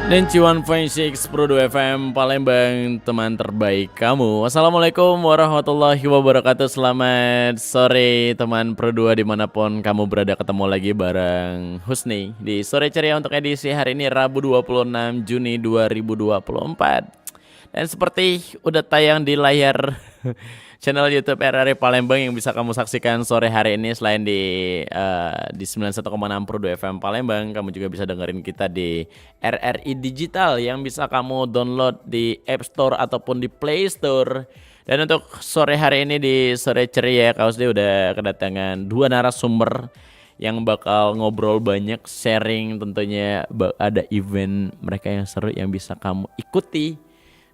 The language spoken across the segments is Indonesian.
Nancy 1.6 Pro 2 FM Palembang, teman terbaik kamu. Assalamualaikum warahmatullahi wabarakatuh. Selamat sore teman Pro 2 dimanapun kamu berada. Ketemu lagi bareng Husni di Sore Ceria untuk edisi hari ini Rabu 26 Juni 2024. Dan seperti udah tayang di layar channel YouTube RRI Palembang yang bisa kamu saksikan sore hari ini, selain di 91,6 Pro 2 FM Palembang, kamu juga bisa dengerin kita di RRI Digital yang bisa kamu download di App Store ataupun di Play Store. Dan untuk sore hari ini di Sore Ceria, Kausdi udah kedatangan dua narasumber yang bakal ngobrol banyak, sharing tentunya. Ada event mereka yang seru yang bisa kamu ikuti.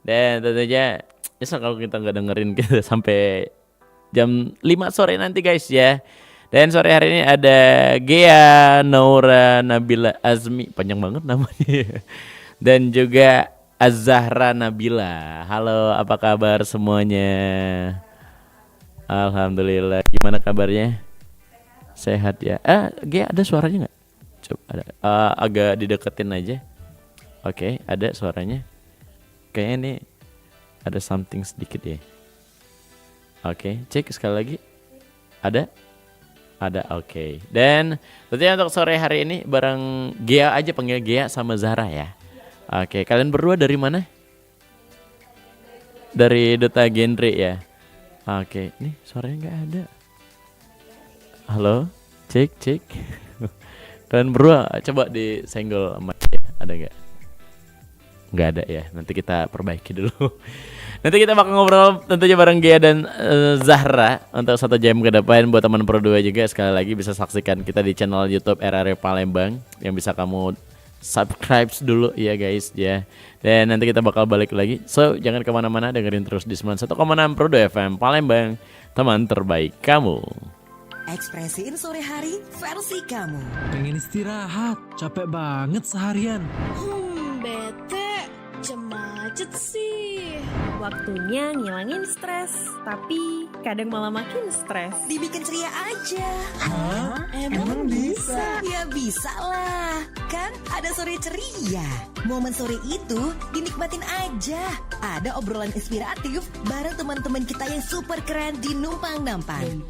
Dan tentunya bisa kalau kita nggak dengerin kita sampai jam 5 sore nanti guys ya. Dan sore hari ini ada Gea Naura Nabila Azmi, panjang banget namanya. Dan juga Azahra Nabila. Halo, apa kabar semuanya? Alhamdulillah. Gimana kabarnya? Sehat ya. Gea ada suaranya nggak? Coba ada. Agak dideketin aja. Oke, ada suaranya. Kayaknya ini ada something sedikit ya. Oke, cek sekali lagi. Ada? Ada, oke. Dan tentunya untuk sore hari ini bareng Gea aja, panggil Gea sama Zahra ya. Oke, kalian berdua dari mana? Dari Duta Genre ya. Oke, nih suaranya nggak ada. Halo, cek. Kalian berdua coba disenggol mic ya. Ada nggak? Nggak ada ya, nanti kita perbaiki dulu. Nanti kita bakal ngobrol tentunya bareng Gea dan Zahra untuk 1 jam ke depan. Buat teman Pro 2 juga sekali lagi bisa saksikan kita di channel YouTube RRI Palembang yang bisa kamu subscribe dulu ya guys ya. Dan nanti kita bakal balik lagi. So jangan kemana-mana, dengerin terus di 91,6 Pro 2 FM Palembang, teman terbaik kamu. Ekspresiin sore hari versi kamu. Pengen istirahat, capek banget seharian. Bete, macet sih. Waktunya ngilangin stres, tapi kadang malah makin stres. Dibikin ceria aja. Hah? Emang bisa? Ya bisa lah. Kan ada sore ceria. Momen sore itu dinikmatin aja. Ada obrolan inspiratif bareng teman-teman kita yang super keren di Numpang Nampang.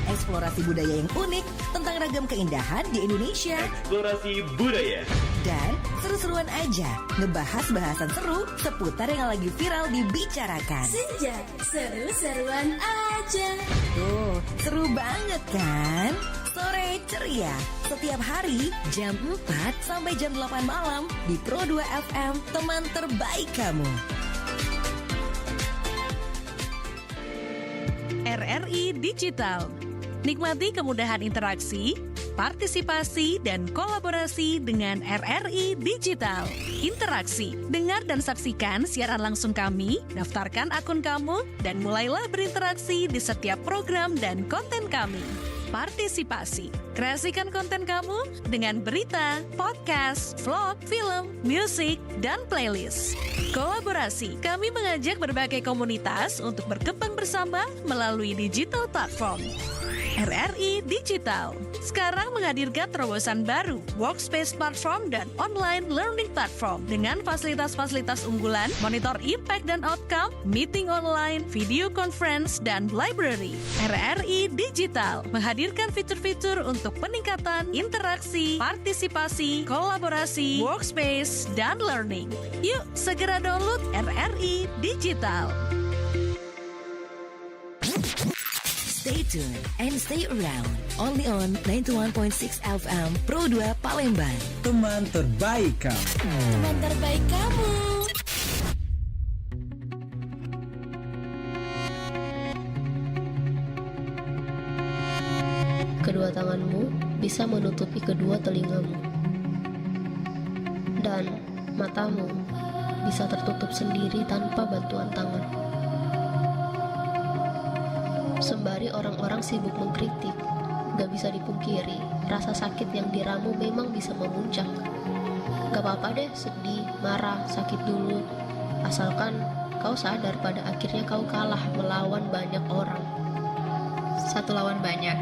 Eksplorasi budaya yang unik tentang ragam keindahan di Indonesia. Eksplorasi budaya. Dan seru-seruan aja ngebahas bahasan seru seputar yang lagi viral dibicarakan. Senja, seru-seruan aja. Tuh, seru banget kan? Sore Ceria, setiap hari jam 4 sampai jam 8 malam di Pro 2 FM, teman terbaik kamu. RRI Digital. Nikmati kemudahan interaksi, partisipasi, dan kolaborasi dengan RRI Digital. Interaksi, dengar dan saksikan siaran langsung kami, daftarkan akun kamu, dan mulailah berinteraksi di setiap program dan konten kami. Partisipasi, kreasikan konten kamu dengan berita, podcast, vlog, film, musik, dan playlist. Kolaborasi, kami mengajak berbagai komunitas untuk berkembang bersama melalui digital platform. RRI Digital sekarang menghadirkan terobosan baru, workspace platform dan online learning platform dengan fasilitas-fasilitas unggulan, monitor impact dan outcome, meeting online, video conference, dan library. RRI Digital menghadirkan fitur-fitur untuk peningkatan interaksi, partisipasi, kolaborasi, workspace, dan learning. Yuk segera download RRI Digital. Stay tuned and stay around. Only on 91.6 FM Pro 2 Palembang. Teman terbaik kamu. Teman terbaik kamu. Kedua tanganmu bisa menutupi kedua telingamu. Dan matamu bisa tertutup sendiri tanpa bantuan tangan. Sembari orang-orang sibuk mengkritik, gak bisa dipungkiri, rasa sakit yang diramu memang bisa memuncak. Gak apa-apa deh sedih, marah, sakit dulu. Asalkan kau sadar pada akhirnya kau kalah melawan banyak orang. Satu lawan banyak,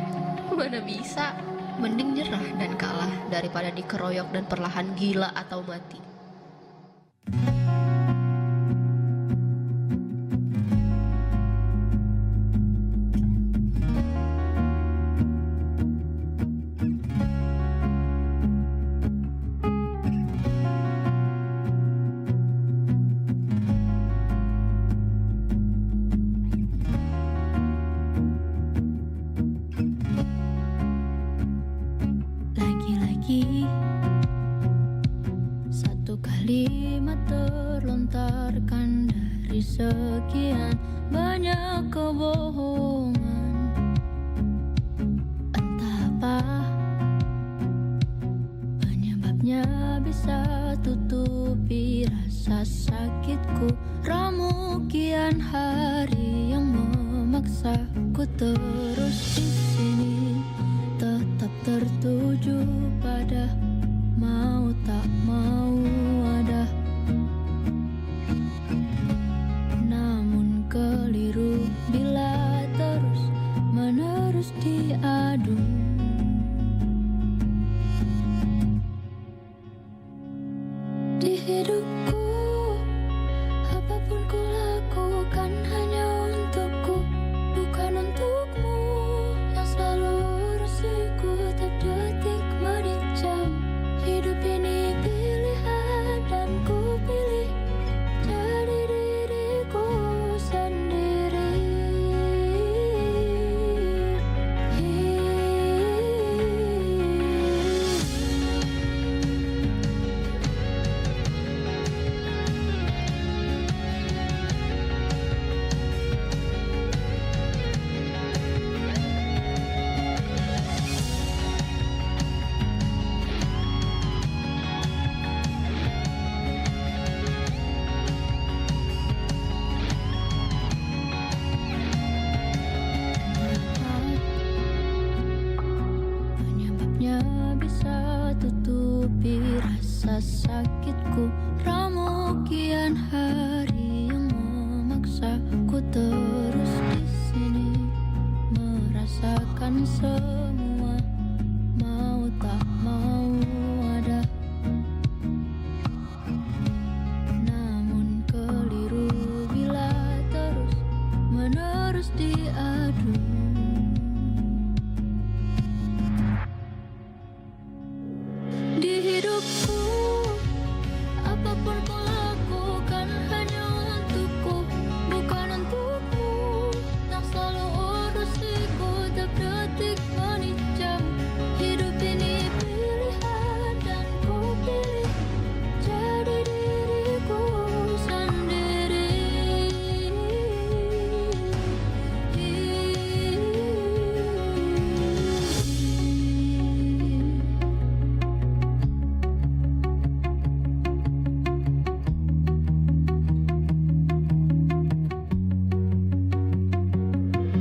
mana bisa? Mending nyerah dan kalah daripada dikeroyok dan perlahan gila atau mati. dari sekian banyak kebohongan. Entah apa penyebabnya bisa tutupi rasa sakitku. Ramu kian hari yang memaksaku terus di sini, tetap tertuju pada mau tak mau ada. Namun keliru bila terus menerus diadu. Di hidupku, apapun ku lakukan hanya untukku, bukan untukmu yang selalu urusiku tiap detik menit jam. Hidup ini pilihan dan ku pilih jadi diriku sendiri. Penyebabnya bisa tutupi rasa sakitku. Ramu kian hari yang memaksaku terus di sini, merasakan semua mau tak mau ada. Namun keliru bila terus menerus diadu. Di hidupku, apapun ku lakukan hanya untukku, bukan untukmu yang selalu urusiku tiap detik menit jam. Hidup ini pilihan dan ku pilih jadi diriku sendiri.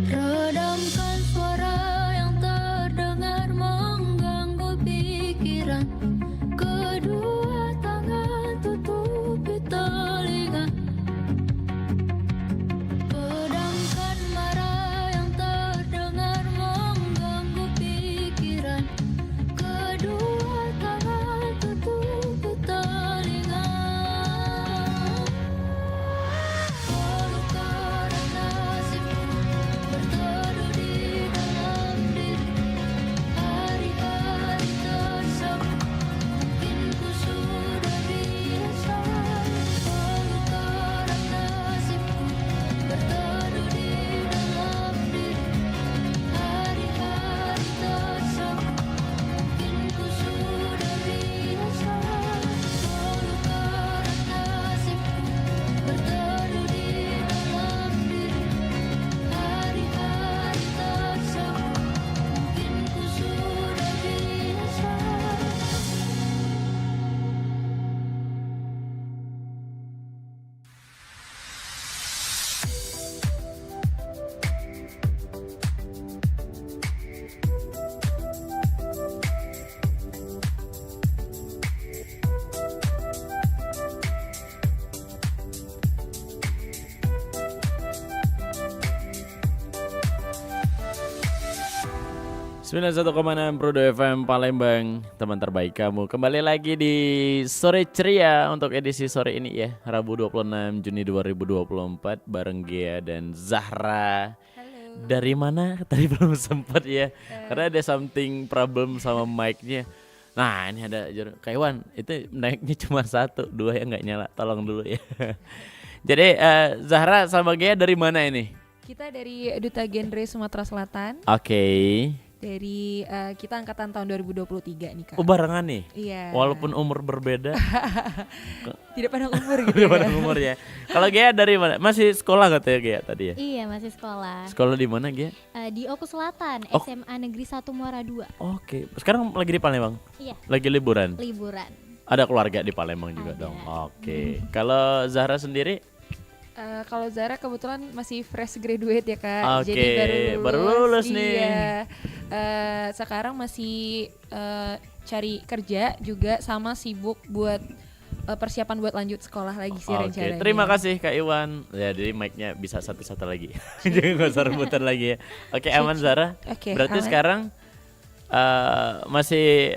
Redamkan suara yang terdengar mengganggu pikiran. Kedua tangan tutupi telinga. Pedamkan marah yang terdengar mengganggu pikiran. Kedua tangan tutupi telinga. Walau karena nasibku berteduh di dalam diri, hari-hari tersebut mungkin ku sudah biasa. Walau karena nasibku berteduh di dalam diri, hari-hari tersebut mungkin ku sudah biasa. Walau karena nasibku berteduh di dalam diri, hari-hari tersebut mungkin ku sudah biasa. Sembilan 91,6 Prodo FM Palembang, teman terbaik kamu. Kembali lagi di Sore Ceria untuk edisi sore ini ya, Rabu 26 Juni 2024 bareng Gea dan Zahra. Halo. Dari mana? Tadi belum sempat ya, karena ada something problem sama mic-nya. Nah ini ada Kak Iwan, itu naiknya cuma 1, 2 yang nggak nyala, tolong dulu ya. Jadi Zahra sama Gea dari mana ini? Kita dari Duta Genre Sumatera Selatan. Oke. Dari kita angkatan tahun 2023 nih Kak. Oh barengan nih? Iya. Walaupun umur berbeda. Tidak pandang umur gitu Tidak ya. pandang umur ya. Kalau Gia dari mana? Masih sekolah katanya Gia tadi ya? Iya, masih sekolah. Sekolah di mana Gia? Di Oku Selatan, Oh. SMA Negeri 1 Muara 2. Oke, sekarang lagi di Palembang? Iya. Lagi liburan? Liburan. Ada keluarga di Palembang juga dong? Oke. Kalau Zahra sendiri? Kalau Zara kebetulan masih fresh graduate ya Kak. Oke, Jadi baru lulus nih. Iya. Sekarang masih cari kerja juga sama sibuk buat persiapan buat lanjut sekolah lagi sih Oke, rencananya. terima kasih Kak Iwan. Ya, jadi mic-nya bisa satu-satu lagi. Jangan nggak usah rebutan lagi ya. Oke, aman Zara. Oke, Berarti aman. sekarang masih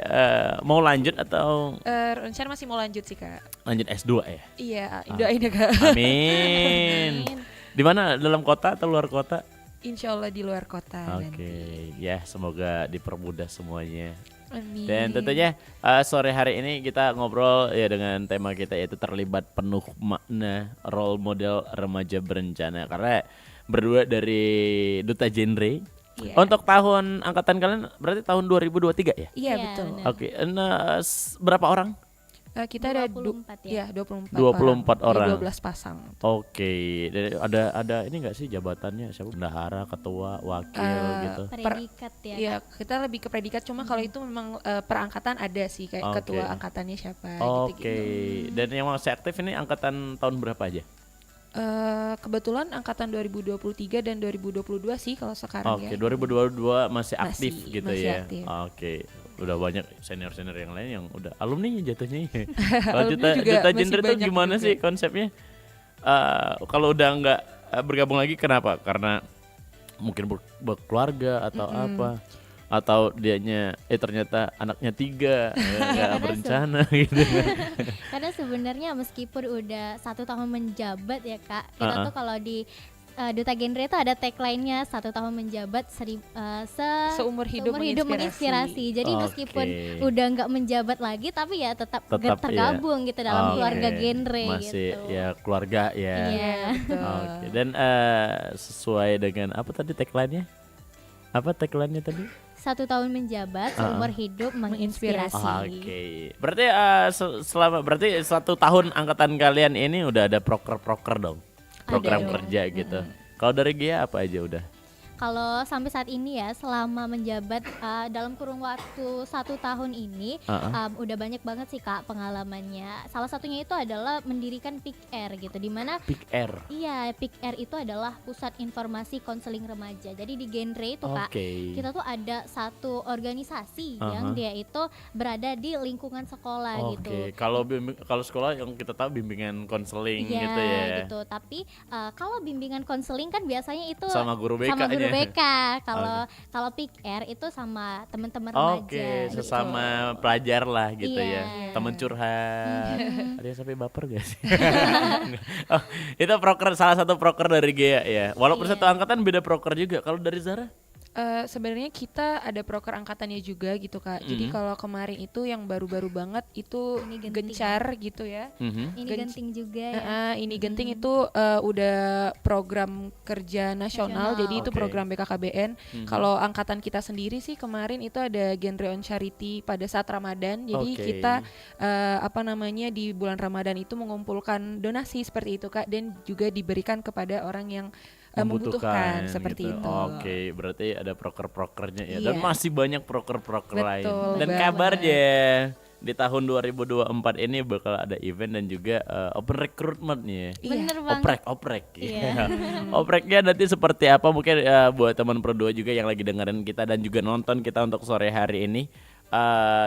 mau lanjut atau Rencana masih mau lanjut sih Kak. lanjut S2 ya? Iya, doain ya Kak. Amin. Di mana? Dalam kota atau luar kota? Insya Allah di luar kota. Oke, ya semoga dipermudah semuanya. Amin. Dan tentunya sore hari ini kita ngobrol ya dengan tema kita yaitu terlibat penuh makna role model remaja berencana, karena berdua dari Duta Genre. Iya. Untuk tahun angkatan kalian berarti tahun 2023 ya? Iya betul. Oke, berapa orang? Kita ada 24 ya 24 orang. Di 12 pasang. Oke, ada ini enggak sih jabatannya siapa? Bendahara, ketua, wakil gitu. Predikat ya. Iya, kita lebih ke predikat, cuma kalau itu memang per angkatan ada sih kayak Oke. ketua angkatannya siapa Oke. gitu-gitu. Dan yang masih aktif ini angkatan tahun berapa aja? Kebetulan angkatan 2023 dan 2022 sih kalau sekarang Oke, ya. 2022 masih aktif gitu masih ya. aktif. Oke. Udah banyak senior-senior yang lain yang udah alumni jatuhnya. Kalau Alumni juga Duta masih Genre itu banyak gimana juga. sih konsepnya? Kalau udah nggak bergabung lagi kenapa? Karena mungkin berkeluarga atau apa? Atau dianya ternyata anaknya 3 nggak berencana gitu. Karena sebenarnya meskipun udah 1 tahun menjabat ya Kak, kita tuh kalau di Duta Genre itu ada tagline-nya 1 tahun menjabat Seumur hidup menginspirasi. Jadi Oke. meskipun udah nggak menjabat lagi, tapi ya tetap Tetap, tergabung gitu dalam Oke. keluarga genre Masih gitu. ya keluarga ya. Iya. Oke. Dan sesuai dengan apa tadi tagline-nya? Apa tagline-nya tadi? 1 tahun menjabat, seumur hidup menginspirasi. Oke. Berarti berarti 1 tahun angkatan kalian ini udah ada proker-proker dong. Program dong. kerja gitu. Kalau dari Gia apa aja udah? Kalau sampai saat ini ya, selama menjabat dalam kurun waktu 1 tahun ini, udah banyak banget sih Kak pengalamannya. Salah satunya itu adalah mendirikan Peak Air gitu, dimana Peak Air. Iya, Peak Air itu adalah pusat informasi konseling remaja. Jadi di Genre itu Kak, kita tuh ada satu organisasi yang dia itu berada di lingkungan sekolah gitu. Oke. Kalau sekolah yang kita tahu bimbingan konseling Iya, gitu ya. gitu. Tapi kalau bimbingan konseling kan biasanya itu Sama guru BK sama guru nya. BK. Kalau Peak Air itu sama teman-teman remaja. Oke, gitu. sesama pelajar lah gitu Iya. ya. Temen curhat. Ada yang sampai baper gak sih? Oh, itu proker, salah satu proker dari Gia ya. Walaupun Iya. satu angkatan beda proker juga. Kalau dari Zara? Sebenarnya kita ada proker angkatannya juga gitu Kak. Jadi kalau kemarin itu yang baru-baru banget itu Ini genting. gencar gitu ya. Ini genting juga ya. Ini genting itu udah program kerja nasional, jadi itu Oke. program BKKBN. Kalau angkatan kita sendiri sih kemarin itu ada Genre on Charity pada saat Ramadan. Jadi Oke. kita di bulan Ramadan itu mengumpulkan donasi seperti itu Kak, dan juga diberikan kepada orang yang membutuhkan seperti gitu. itu. Oke, berarti ada proker-prokernya ya. Iya. Dan masih banyak proker-proker lain. Betul Dan banget. kabarnya di tahun 2024 ini bakal ada event dan juga open recruitment nih. Bener banget. Oprek. Iya. Opreknya nanti seperti apa mungkin buat teman Pro 2 juga yang lagi dengerin kita dan juga nonton kita untuk sore hari ini.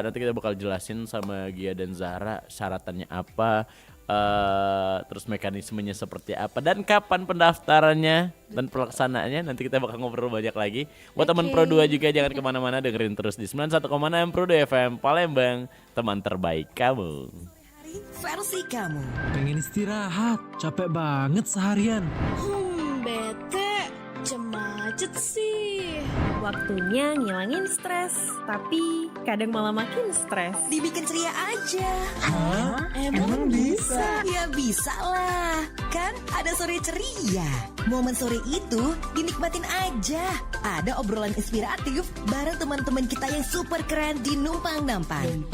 Nanti kita bakal jelasin sama Gia dan Zahra syaratannya apa, terus mekanismenya seperti apa dan kapan pendaftarannya dan pelaksanaannya. Nanti kita bakal ngobrol banyak lagi. Buat teman Pro 2 juga jangan kemana-mana, dengerin terus di 91,6 Pro 2 FM Palembang, teman terbaik kamu. Versi kamu. Pengen istirahat, capek banget seharian. Bete, macet sih. Waktunya ngilangin stres, tapi kadang malah makin stres. Dibikin ceria aja. Emang bisa? Ya bisa lah. Kan ada sore ceria. Momen sore itu dinikmatin aja. Ada obrolan inspiratif bareng teman-teman kita yang super keren di Numpang Nampang.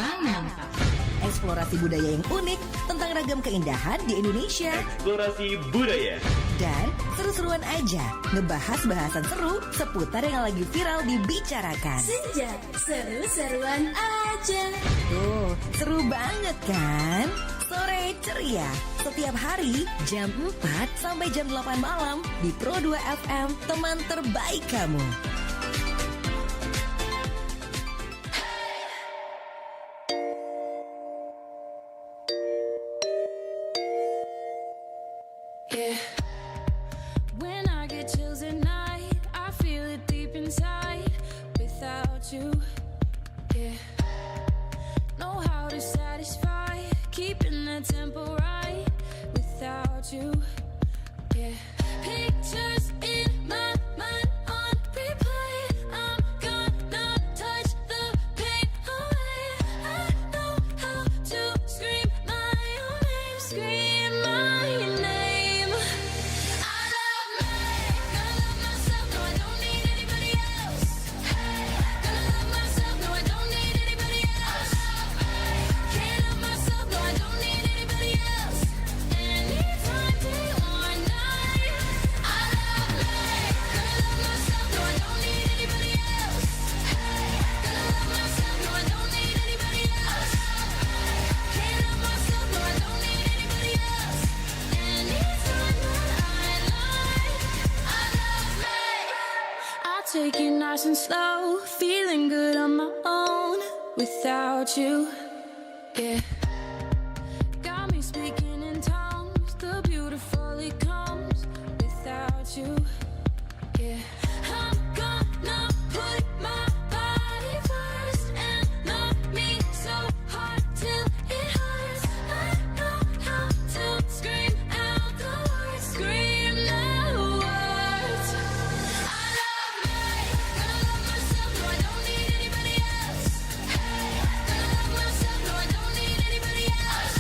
Eksplorasi budaya yang unik tentang ragam keindahan di Indonesia. Eksplorasi budaya. Dan seru-seruan aja ngebahas bahasan seru seputar yang lagi viral dibicarakan. Senja, seru-seruan aja. Tuh, seru banget kan? Sore ceria setiap hari jam 4 sampai jam 8 malam di Pro 2 FM, teman terbaik kamu. Yeah. When I get chills at night, I feel it deep inside. Without you, yeah. Know how to satisfy, keeping the tempo right. Without you, yeah. Pictures in my mind on replay. I'm gonna touch the pain away. I know how to scream my own name, scream my name. I love me, gonna love myself, no I don't need anybody else. Hey, gonna love myself, no I don't need anybody else. Can't love myself, no I don't need anybody else. Anytime, day or night. I love me, gonna love myself, no I don't need anybody else. Hey, gonna love myself, no I don't need anybody else. Can't love myself, no I don't need anybody else. Anytime that I like, I love me. I'll take it nice and slow, feeling good on my own without you. Yeah. Got me speaking in tongues, the beautiful it comes without you. Yeah. I'm gonna put my body first and love me so hard till it hurts. I know how to scream out the words, scream the words. I love me, gonna love myself, no I don't need anybody else. Hey, gonna love myself, no I don't need anybody else.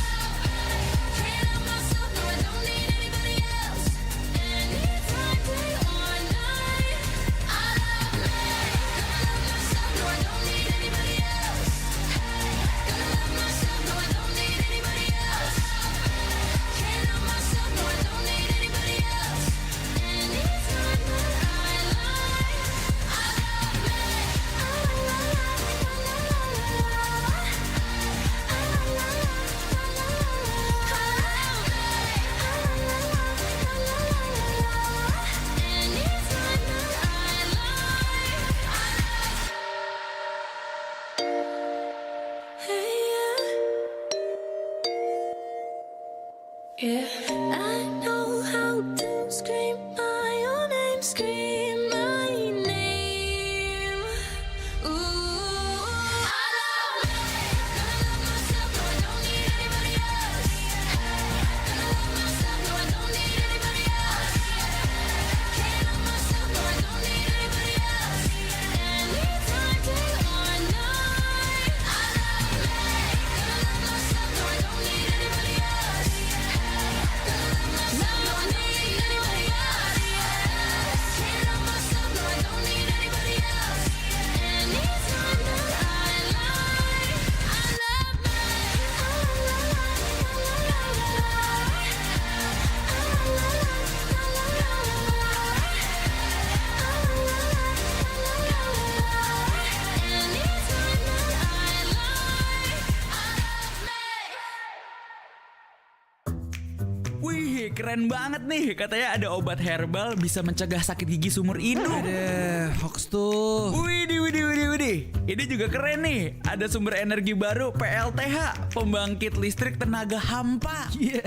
Can't love myself, no I don't need anybody else. Anytime, day or night. I love me, gonna love myself, no I don't need anybody else. Hey, gonna love myself, no I don't need anybody else. Can't love myself, no I don't need anybody else. Anytime that I like, I love me. Yeah, I know how to scream my own name, scream my name. Ooh, I love me, gonna love myself, no I don't need anybody else. Gonna love myself, no I don't need anybody else. Can't love myself, no I don't need anybody else. Anytime, day or night. I love me, gonna love myself, no I don't need anybody else. Gonna love myself, no I don't need anybody else. Can't love myself, no I don't need anybody else. Anytime that I like, I love me. Anytime that I like, I love me. Wih, keren banget nih. Katanya ada obat herbal bisa mencegah sakit gigi seumur hidup. Ada hoax tuh. Widih. Ini juga keren nih. Ada sumber energi baru PLTH, pembangkit listrik tenaga hampa. Iya,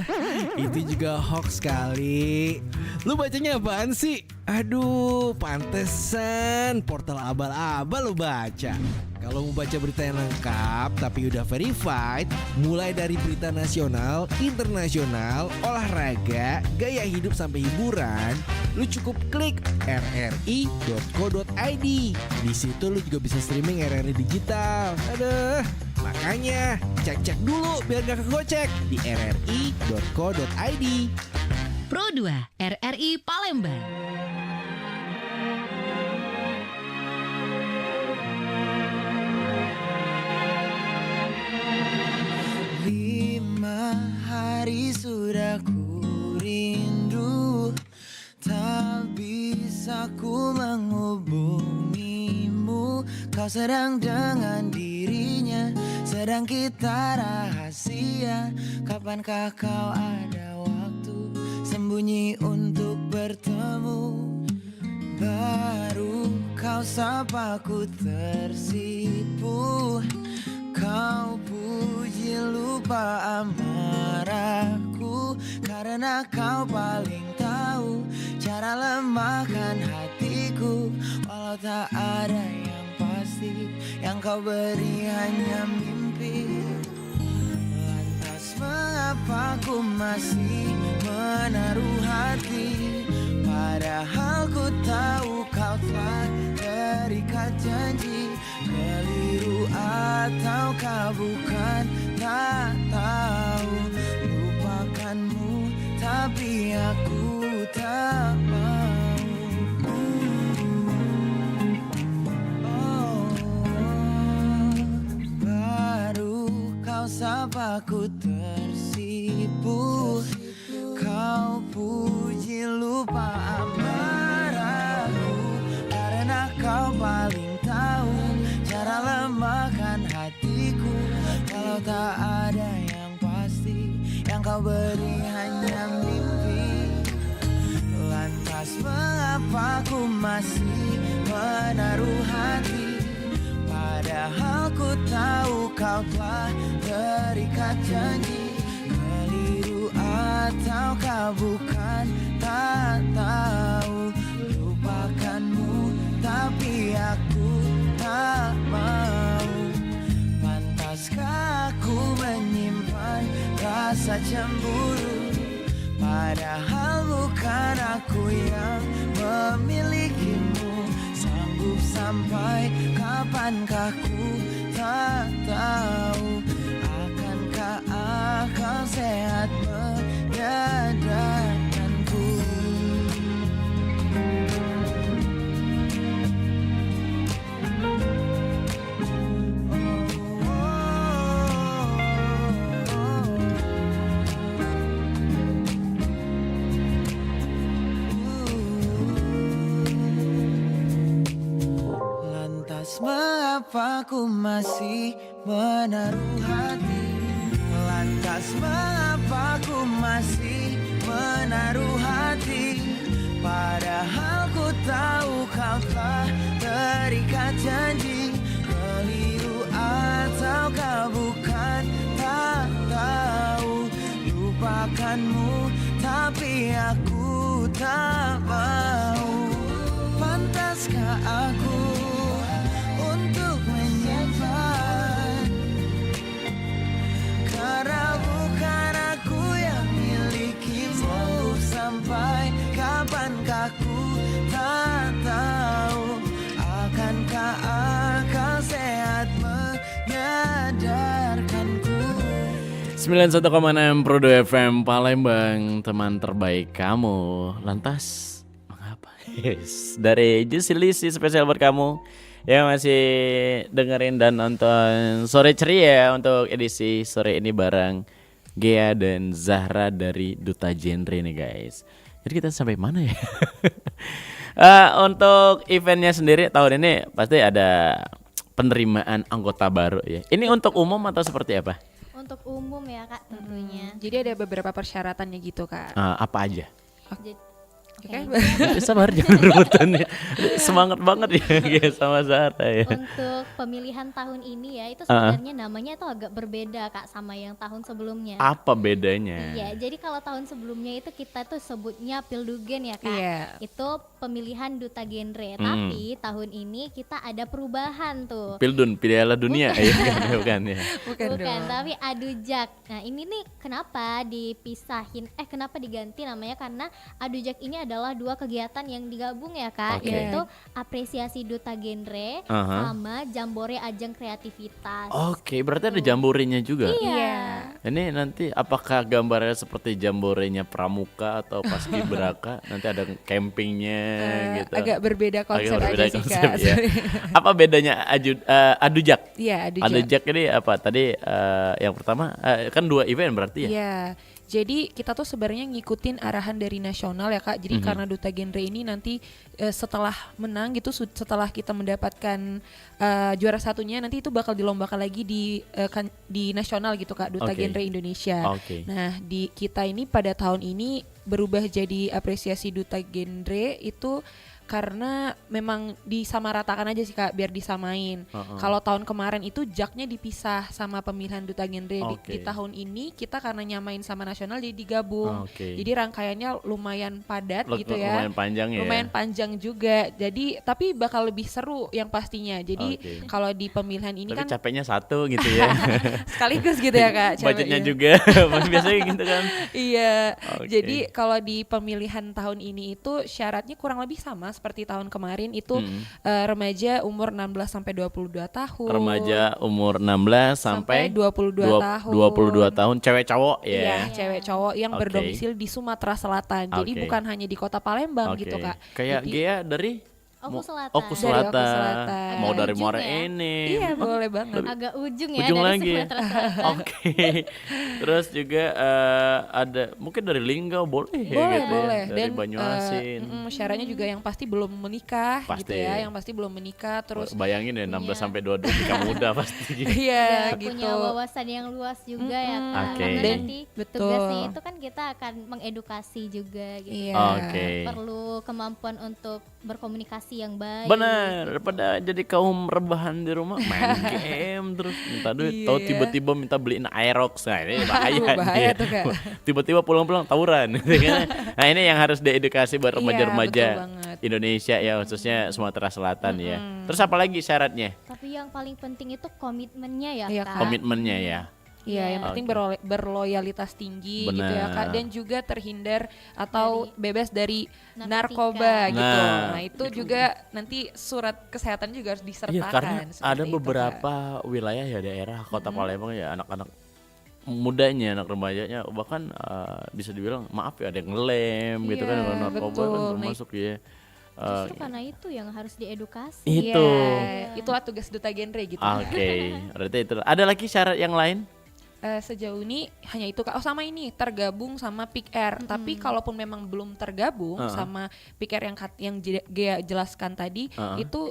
itu juga hoax kali. Lu bacanya apaan sih? Aduh, pantesan portal abal-abal lo baca. Kalau mau baca berita yang lengkap tapi udah verified, mulai dari berita nasional, internasional, olahraga, gaya hidup sampai hiburan, lu cukup klik rri.co.id. Di situ lu juga bisa streaming RRI digital. Aduh, makanya cek-cek dulu biar gak kegocek di rri.co.id. Pro 2 RRI Palembang. Hari sudah ku rindu, tak bisa ku menghubungimu. Kau sedang dengan dirinya, sedang kita rahasia. Kapankah kau ada waktu sembunyi untuk bertemu? Baru kau sapa ku tersipu. Kau puji lupa amarahku, karena kau paling tahu cara lemahkan hatiku. Walau tak ada yang pasti, yang kau beri hanya mimpi. Lantas mengapa ku masih menaruh hati, padahal ku tahu kau telah terikat janji. Keliru ataukah bukan, tak tahu. Lupakanmu tapi aku tak mau. Baru kau sapa ku tersipu. Kau puji lupa amarahku, karena kau paling tahu cara lemahkan hatiku. Kalau tak ada yang pasti, yang kau beri hanya mimpi. Lantas mengapa ku masih menaruh hati, padahal ku tahu kau telah terikat janji. Keliru ataukah bukan, tak tahu. Lupakanmu tapi aku tak mau. Pantaskah aku menyimpan rasa cemburu, padahal bukan aku yang memilikimu. Sanggup sampai kapankah ku tak tahu. Akankah akal sehat menyadarkanku? Mengapa ku masih menaruh hati? Lantas mengapa ku masih menaruh hati? Padahal ku tahu kau telah terikat janji. Keliru ataukah bukan, tak tahu. Lupakanmu tapi aku tak mau. Pantaskah aku untuk menyimpan, karena bukan aku yang milikimu. Sampai kapankah ku tak tahu. Akankah akal sehat menyadarkanku? 91,6 Pro 2 FM Palembang, teman terbaik kamu. Lantas mengapa? Yes. Dari Juicy Lizzy spesial buat kamu yang masih dengerin dan nonton Sore Ceria untuk edisi sore ini bareng Gea dan Zahra dari Duta Genre nih guys. Jadi kita sampai mana ya? Untuk eventnya sendiri tahun ini pasti ada penerimaan anggota baru ya. Ini untuk umum atau seperti apa? Untuk umum ya Kak tentunya. Jadi ada beberapa persyaratannya gitu Kak. Apa aja? Sabar jangan rebutan ya. Semangat banget ya sama Zahra ya. Untuk pemilihan tahun ini ya itu sebenarnya namanya itu agak berbeda Kak sama yang tahun sebelumnya. Apa bedanya? Iya, jadi kalau tahun sebelumnya itu kita tuh sebutnya Pildugen ya Kak. Iya. Itu pemilihan duta genre. Tapi tahun ini kita ada perubahan tuh. Pildun, Piala Dunia ya bukan ya. Bukan, tapi Adujak. Nah, ini nih kenapa dipisahin? Kenapa diganti namanya? Karena Adujak ini adalah dua kegiatan yang digabung ya Kak, yaitu apresiasi duta genre sama jambore ajang kreativitas. Oke, berarti ada jamborenya juga. Iya. Ini nanti apakah gambarnya seperti jamborenya Pramuka atau Paskibraka? Nanti ada campingnya gitu. Agak berbeda konsep berbeda aja sih konsep, Kak. ya. Apa bedanya Adujak? Iya, Adujak. Adujak ini apa? Tadi yang pertama kan 2 event berarti ya? Iya. Jadi kita tuh sebenarnya ngikutin arahan dari nasional ya Kak. Jadi karena duta genre ini nanti setelah menang gitu, setelah kita mendapatkan juara satunya, nanti itu bakal dilombakan lagi di nasional gitu Kak, duta genre Indonesia. Nah di kita ini pada tahun ini berubah jadi apresiasi duta genre itu karena memang disamaratakan aja sih Kak, biar disamain. Kalau tahun kemarin itu jaknya dipisah sama pemilihan duta genre. Di tahun ini kita karena nyamain sama nasional jadi digabung. Jadi rangkaiannya lumayan padat gitu ya. Lumayan panjang ya. Lumayan panjang juga. Jadi tapi bakal lebih seru yang pastinya. Jadi kalau di pemilihan ini tapi kan capeknya satu gitu ya. sekaligus gitu ya Kak. Budgetnya juga biasanya gitu kan. Iya. Jadi kalau di pemilihan tahun ini itu syaratnya kurang lebih sama seperti tahun kemarin itu remaja umur 16 sampai 22 tahun. Remaja umur 16 sampai 22 tahun. 22 tahun cewek cowok ya. Iya, cewek cowok yang berdomisili di Sumatera Selatan. Jadi bukan hanya di Kota Palembang gitu Kak. Kayak jadi, Gea dari Oku Selatan. Oku Selatan. Mau dari ujung Muara ya? ini. Iya boleh banget. Agak ujung ya Ujung dari lagi. Sumatera Selatan. Terus juga ada mungkin dari Linggau boleh ya gitu boleh. ya. Dari Dan Banyuasin. syaratnya juga yang pasti belum menikah gitu ya. Yang pasti belum menikah terus bayangin ya 16 sampai 22 nikah muda pasti. Iya gitu. Punya wawasan yang luas juga ya Kak. Karena Dan nanti tugasnya itu kan kita akan mengedukasi juga gitu. Perlu kemampuan untuk berkomunikasi yang baik. Benar, daripada jadi kaum rebahan di rumah main game terus minta duit, tahu tiba-tiba minta beliin Aerox. Nah, ini bahaya tuh Kak. Tiba-tiba pulang-pulang tawuran. Nah, ini yang harus diedukasi buat remaja-remaja Indonesia ya, khususnya Sumatera Selatan ya. Terus apa lagi syaratnya? Tapi yang paling penting itu komitmennya ya Kak. Komitmennya ya. Iya, yang penting berloyalitas tinggi gitu ya Kak, dan juga terhindar atau bebas dari narkoba gitu. Nah itu juga nanti surat kesehatan juga harus disertakan. Iya, karena ada itu, beberapa wilayah ya daerah Kota Palembang ya anak-anak mudanya, anak remajanya bahkan bisa dibilang maaf ya ada yang ngelem gitu kan, narkoba kan termasuk ya. Justru karena itu yang harus diedukasi. Itulah tugas duta genre gitu. Berarti itu. Ada lagi syarat yang lain? Sejauh ini hanya itu Kak. Sama ini tergabung sama Pick Air. Tapi kalaupun memang belum tergabung sama Pick Air yang Gea jelaskan tadi itu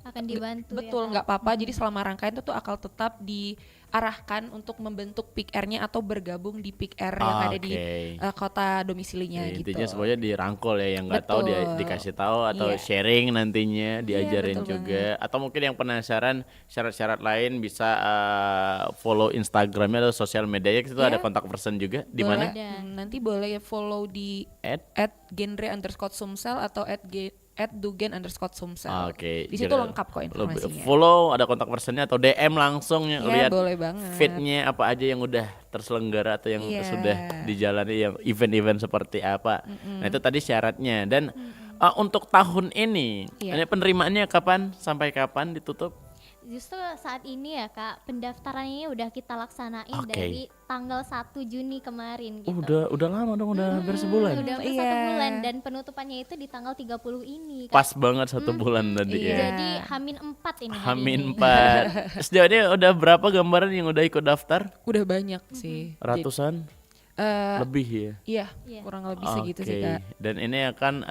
akan dibantu. Betul, nggak apa-apa. Jadi selama rangkaian itu akan tetap diarahkan untuk membentuk Pick Air-nya atau bergabung di Pick Air yang ada di kota domisilinya gitu. Intinya semuanya dirangkul ya, yang nggak tahu dikasih tahu atau sharing nantinya diajarin juga. Atau mungkin yang penasaran syarat-syarat lain bisa follow Instagramnya atau sosial medianya, itu ada kontak person juga di mana? Nanti boleh follow di @genre_sumsel atau @dugen_sumsel. Di situ lengkap kok informasinya. Follow, ada kontak personnya atau DM langsung lihat boleh banget. Feednya apa aja yang udah terselenggara atau yang sudah dijalani, yang event-event seperti apa. Nah itu tadi syaratnya. Dan untuk tahun ini, ini penerimaannya kapan sampai kapan ditutup? Justru saat ini ya Kak, pendaftarannya udah kita laksanain dari tanggal 1 Juni kemarin gitu. Udah lama dong, udah hampir sebulan. Udah hampir 1 bulan dan penutupannya itu di tanggal 30 ini Kak. Pas banget 1 bulan tadi ya. Jadi H-4 ini. H-4. Sejauh ini udah berapa gambaran yang udah ikut daftar? Udah banyak sih. Ratusan? Lebih ya? Iya, kurang lebih segitu sih Kak. Dan ini akan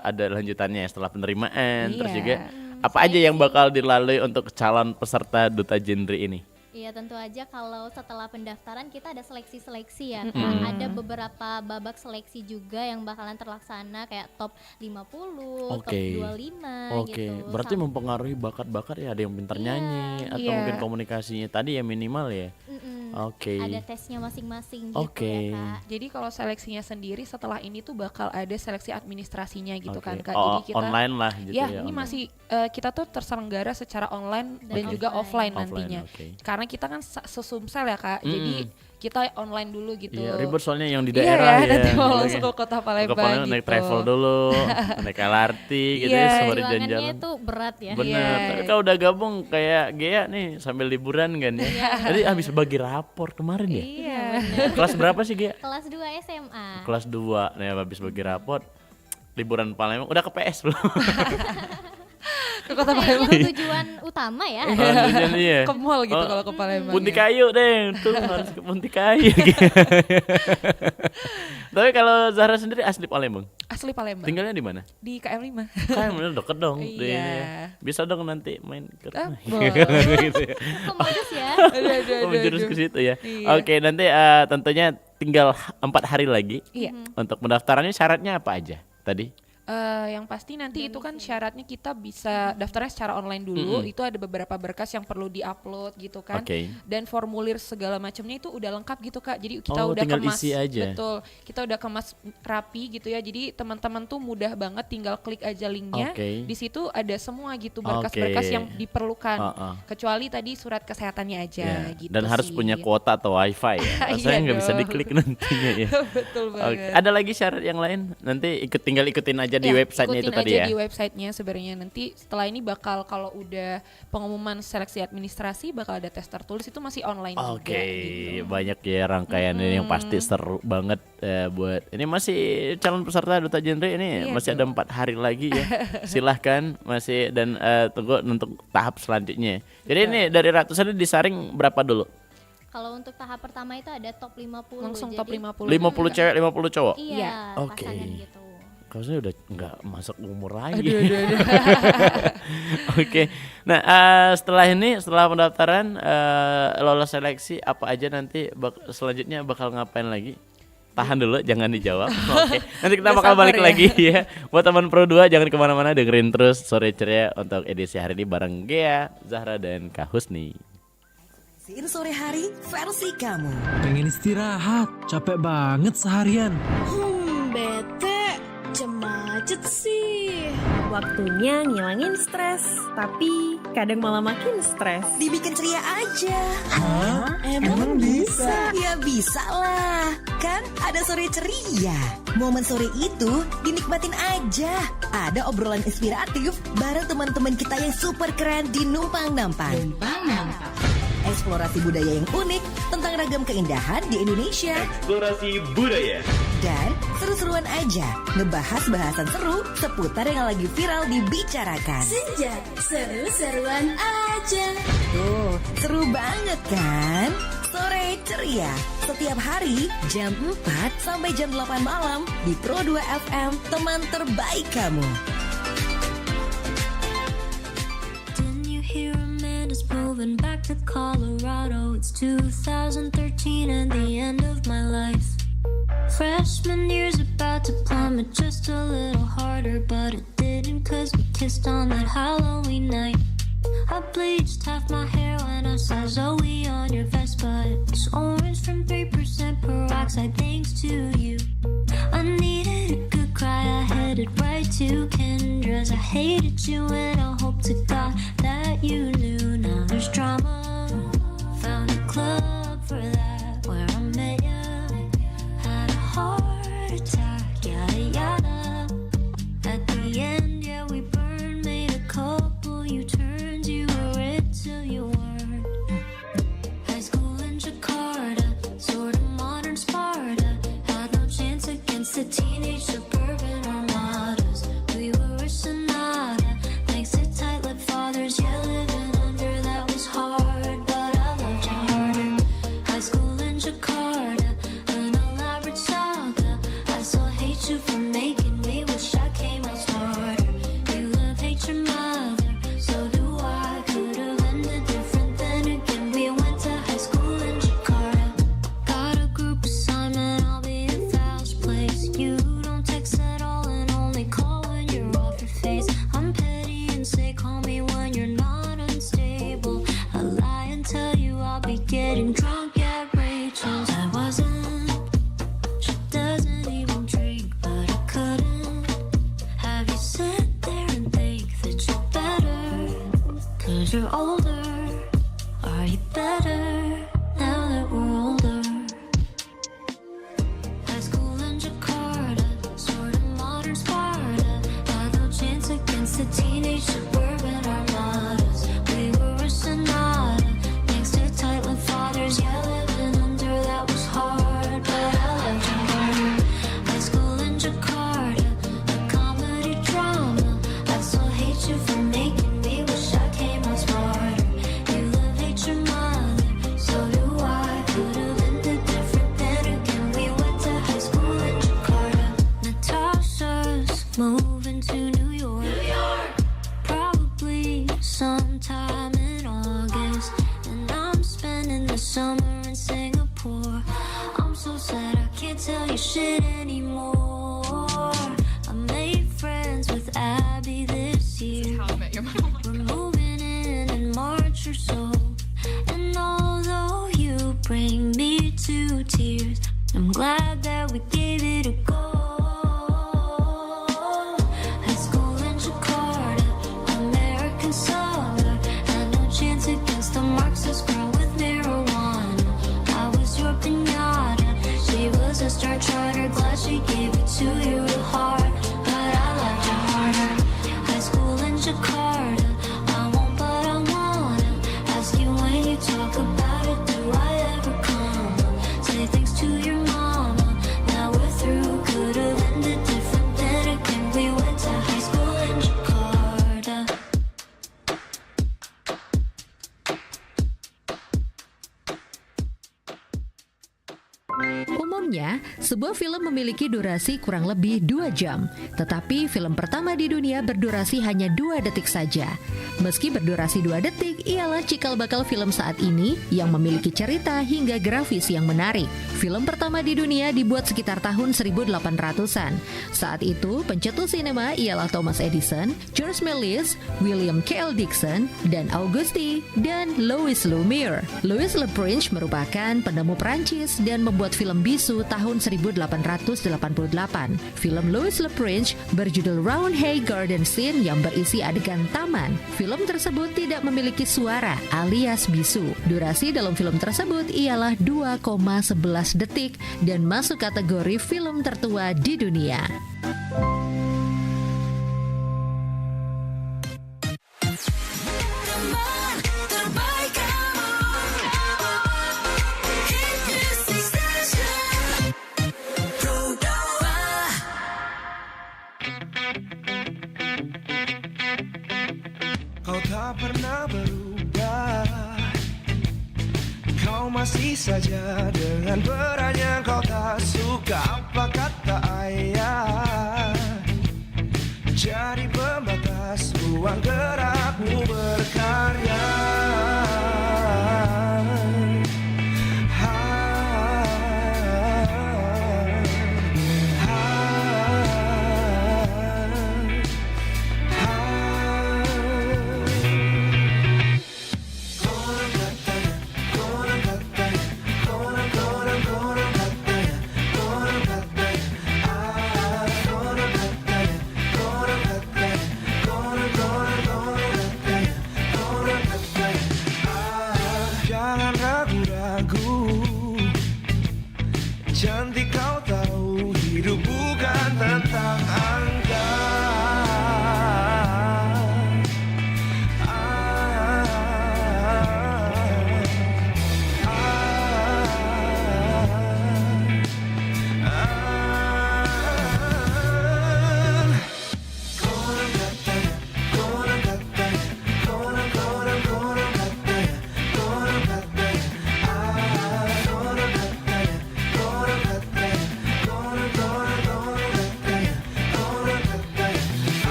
ada lanjutannya setelah penerimaan. Terus juga apa aja yang bakal dilalui untuk calon peserta duta genre ini? Iya, tentu aja kalau setelah pendaftaran kita ada seleksi-seleksi ya. Mm-mm. Ada beberapa babak seleksi juga yang bakalan terlaksana kayak top 50, top 25 Oke, gitu. berarti mempengaruhi bakat-bakat ya, ada yang pintar nyanyi atau Iya. mungkin komunikasinya tadi ya minimal ya. Oke. Ada tesnya masing-masing gitu Oke. ya, Kak. Jadi kalau seleksinya sendiri setelah ini tuh bakal ada seleksi administrasinya gitu Oke. kan Kak. Oh, Jadi kita online lah gitu ya, ya, ini online. masih kita tuh terselenggara secara online dan Oke. juga offline Offline, nantinya. oke. Karena kita kan sesumsel ya Kak. Jadi kita online dulu gitu. Iya, ribet soalnya yang di Iya daerah ya. nanti mau gitu langsung kan. ke kota Ke Palembang Palembang gitu. naik travel dulu, naik LRT gitu Iya, ya, sembari Perjuangannya jalan-jalan. itu berat ya. Bener, Iya. tapi kalau udah gabung kayak Gea nih sambil liburan kan ya. Jadi habis bagi rapor kemarin ya. Iya. Kelas berapa sih Gea? Kelas 2 SMA. Kelas 2. Nah, habis bagi rapor liburan Palembang udah ke PS belum? Ke kota Kayaknya Palembang. tujuan utama ya. Tujuan iya. Ke mall gitu kalau ke Palembang. Punti ya. Kayu deh, tuh harus ke Punti Kayu. Tapi kalau Zahra sendiri asli Palembang. Asli Palembang. Tinggalnya di mana? Di KM5. Kan bener deket dong. Iya. Bisa dong nanti main ke boleh. gitu ya. Modus ya. Oh, menjurus ke situ ya. Iya. Oke, nanti tentunya tinggal 4 hari lagi. Iya. Untuk pendaftarannya syaratnya apa aja tadi? Yang pasti nanti itu kan syaratnya kita bisa daftarnya secara online dulu. Itu ada beberapa berkas yang perlu diupload gitu kan. Oke. Dan formulir segala macamnya itu udah lengkap gitu Kak. Jadi kita Oh, udah tinggal kemas isi aja. betul. Kita udah kemas rapi gitu ya. Jadi teman-teman tuh mudah banget tinggal klik aja linknya. Oke. Di situ ada semua gitu berkas-berkas Oke. yang diperlukan. Kecuali tadi surat kesehatannya Ya, aja gitu. dan harus sih. punya kuota atau wifi ya. Rasanya Iya nggak bisa dong. diklik nantinya ya. Betul Oke. banget. Ada lagi syarat yang lain? Nanti tinggal ikutin aja di Ya, websitenya itu ikutin tadi aja ya. di websitenya sebenarnya nanti setelah ini bakal kalau udah pengumuman seleksi administrasi bakal ada tes tertulis itu masih online Oke, juga gitu. banyak ya rangkaiannya yang pasti seru banget buat ini masih calon peserta Duta Genre ini Iya masih ada 4 hari lagi ya. Silahkan masih dan tunggu untuk tahap selanjutnya. Jadi ini dari ratusan ini disaring berapa dulu? Kalau untuk tahap pertama itu ada top 50. Langsung jadi- top 50. 50 cewek, 50 cowok. Iya, Oke. pasangan gitu. Kalau saya udah nggak masuk umur lagi. Aduh. Oke. Nah setelah ini, setelah pendaftaran lolos seleksi, apa aja nanti selanjutnya bakal ngapain lagi? Tahan dulu, jangan dijawab. Oke. Nanti kita Udah bakal balik sabar ya. lagi ya. Buat teman Pro 2 jangan kemana-mana, dengerin terus Sore Ceria untuk edisi hari ini bareng Gea, Zahra dan Kak Husni. Sin sore hari versi kamu. Pengen istirahat, capek banget seharian. Bete, macet sih. Waktunya ngilangin stres, tapi kadang malah makin stres. Dibikin ceria aja. Emang bisa? Ya bisa lah. Kan ada sore ceria. Momen sore itu dinikmatin aja. Ada obrolan inspiratif bareng teman-teman kita yang super keren di Numpang Nampang. Eksplorasi budaya yang unik tentang ragam keindahan di Indonesia. Eksplorasi budaya. Dan seru-seruan aja ngebahas bahasan seru seputar yang lagi viral dibicarakan. Senja, seru-seruan aja. Tuh, seru banget kan? Sore ceria setiap hari jam 4 sampai jam 8 malam di Pro 2 FM, teman terbaik kamu. Didn't you hear Amanda's moving back to Colorado? It's 2013 and the end of my life. Freshman year's about to plummet just a little harder, but it didn't cause we kissed on that Halloween night. I bleached half my hair when I saw Zoe on your Vespa. It's orange from 3% peroxide thanks to you. I needed a good cry, I headed right to Kendra's. I hated you and I hope to God that you knew. Now there's drama, found a club for that where I met ya. Had a heart attack, yada yada. At the end, yeah, we burned, made a couple U-turns. You were it till you weren't. High school in Jakarta, sort of modern Sparta. Had no chance against the teenage suburban armadas. We were a Sonata, thanks to tight-lipped fathers, yeah, living that you're older? Are you better now that we're older? High school in Jakarta, sort of modern Sparta. Had no chance against the teenage suburban armadas. We were a sonata next to tight-lipped fathers. Yeah, living under that was hard, but I loved you harder. High school in Jakarta, a comedy drama. I still hate you for making me wish I came out smarter. You love hate your mother, so do I. Could've ended different, then again we went to high school in Jakarta. Natasha's moving to New York. Probably sometime in August. And I'm spending the summer in Singapore. I'm so sad I can't tell you shit anymore. I made friends with Abby this year. We're moving in March or so. And although you bring me to tears, I'm glad that we gave it a go. High school in Jakarta, American summer. Had no chance against the Marxist girl with marijuana. I was your pinata, she was a star charter. Glad she gave it to you real hard, but I loved you harder. High school in Jakarta, I won't but I wanna ask you when you talk about it, do I ever come? Say thanks to your mama, now we're through. Could've ended different, then again we went to high school in Jakarta. Umumnya, sebuah film memiliki durasi kurang lebih 2 jam. Tetapi film pertama di dunia berdurasi hanya 2 detik saja. Meski berdurasi 2 detik, ialah cikal bakal film saat ini yang memiliki cerita hingga grafis yang menarik. Film pertama di dunia dibuat sekitar tahun 1800-an. Saat itu, pencetus sinema ialah Thomas Edison, George Méliès, William K.L. Dixon, dan Auguste dan Louis Lumière. Louis Le Prince merupakan penemu Prancis dan membuat film bisu tahun 1888. Film Louis Le Prince berjudul Roundhay Garden Scene yang berisi adegan taman. Film tersebut tidak memiliki suara alias bisu. Durasi dalam film tersebut ialah 2,11 detik dan masuk kategori film tertua di dunia. Kau tak pernah berubah. Kau masih saja dengan perannya. Kau tak suka apa kata ayah. Jadi pembatas ruang gerakmu berkarya. Jangan ragu-ragu, cantik kau tahu hidup bukan tentang angka.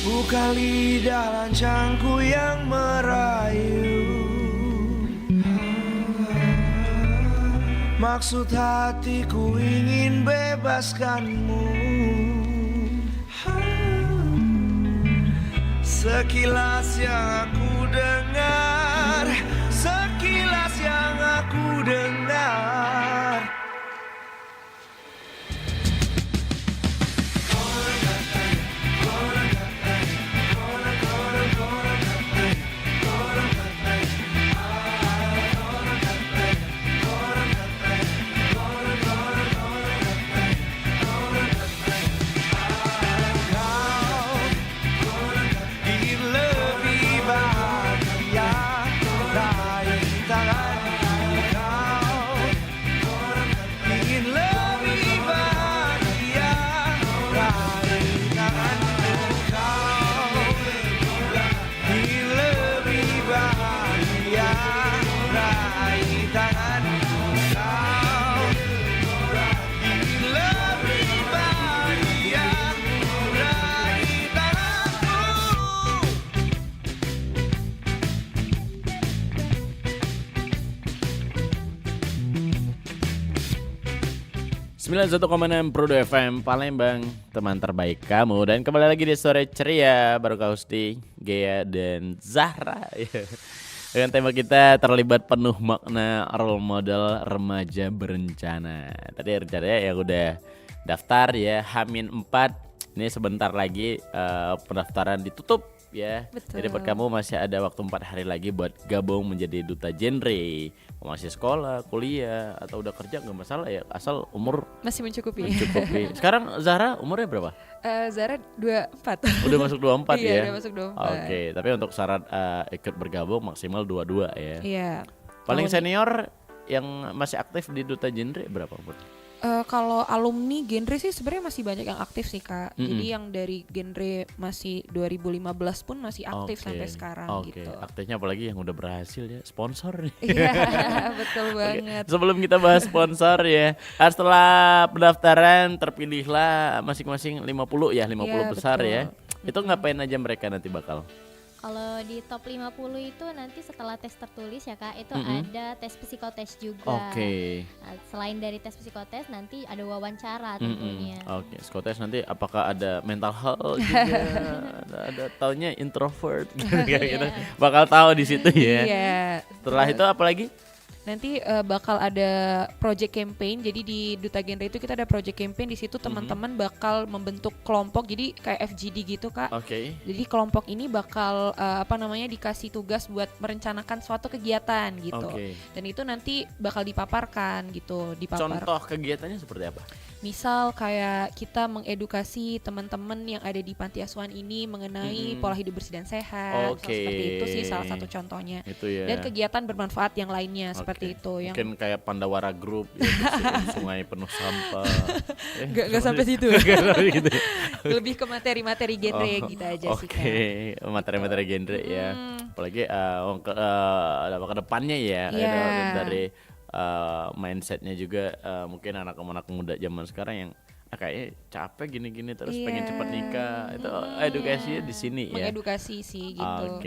Bukan lidah lancangku yang merayu, maksud hatiku ingin bebaskanmu. Sekilas yang aku dengar, sekilas yang aku dengar. 91,6 Pro FM Palembang, teman terbaik kamu. Dan kembali lagi di Sore Ceria baru Kausti, Gea dan Zahra. Dengan tema kita terlibat penuh makna role model remaja berencana. Tadi rencananya yang udah daftar ya, H-4. Ini sebentar lagi pendaftaran ditutup ya. Betul. Jadi buat kamu masih ada waktu 4 hari lagi buat gabung menjadi duta genre. Mau masih sekolah, kuliah, atau udah kerja nggak masalah ya, asal umur masih mencukupi. Sekarang Zahra umurnya berapa? Zahra 24. Udah masuk 24 ya? Iya, udah masuk 24. Oke, tapi untuk syarat ikut bergabung maksimal 22 ya? Iya. Paling senior yang masih aktif di duta genre berapa umur? Kalau alumni genre sih sebenarnya masih banyak yang aktif sih Kak. Jadi yang dari genre masih 2015 pun masih aktif sampai sekarang gitu. Aktifnya apalagi yang udah berhasil ya, sponsor nih. Iya, betul banget. Sebelum kita bahas sponsor ya, setelah pendaftaran terpilihlah masing-masing 50 ya, 50 besar betul. ya. Itu ngapain aja mereka nanti bakal? Kalau di top 50 itu nanti setelah tes tertulis ya Kak, itu ada tes psikotes juga. Nah, selain dari tes psikotes nanti ada wawancara tentunya. Psikotes nanti apakah ada mental health juga? ada taunya introvert gitu. Bakal tahu di situ ya. Iya. Setelah itu apa lagi? Nanti bakal ada project campaign. Jadi di Duta Genre itu kita ada project campaign, di situ teman-teman bakal membentuk kelompok. Jadi kayak FGD gitu Kak. Jadi kelompok ini bakal dikasih tugas buat merencanakan suatu kegiatan gitu. Dan itu nanti bakal dipaparkan gitu, Contoh kegiatannya seperti apa? Misal kayak kita mengedukasi teman-teman yang ada di panti asuhan ini mengenai pola hidup bersih dan sehat. Seperti itu sih salah satu contohnya. Itu ya. Dan kegiatan bermanfaat yang lainnya seperti itu. Yang mungkin kayak Pandawara Group ya, sungai penuh sampah. Nggak sampai situ. Gitu. Lebih ke materi-materi genre gitu aja sih Kak. Materi-materi genre ya. Apalagi ke depannya ya. Dari mindsetnya juga mungkin anak-anak muda zaman sekarang yang kayaknya capek gini-gini terus pengen cepat nikah. Itu edukasinya di sini ya. Mengedukasi sih gitu.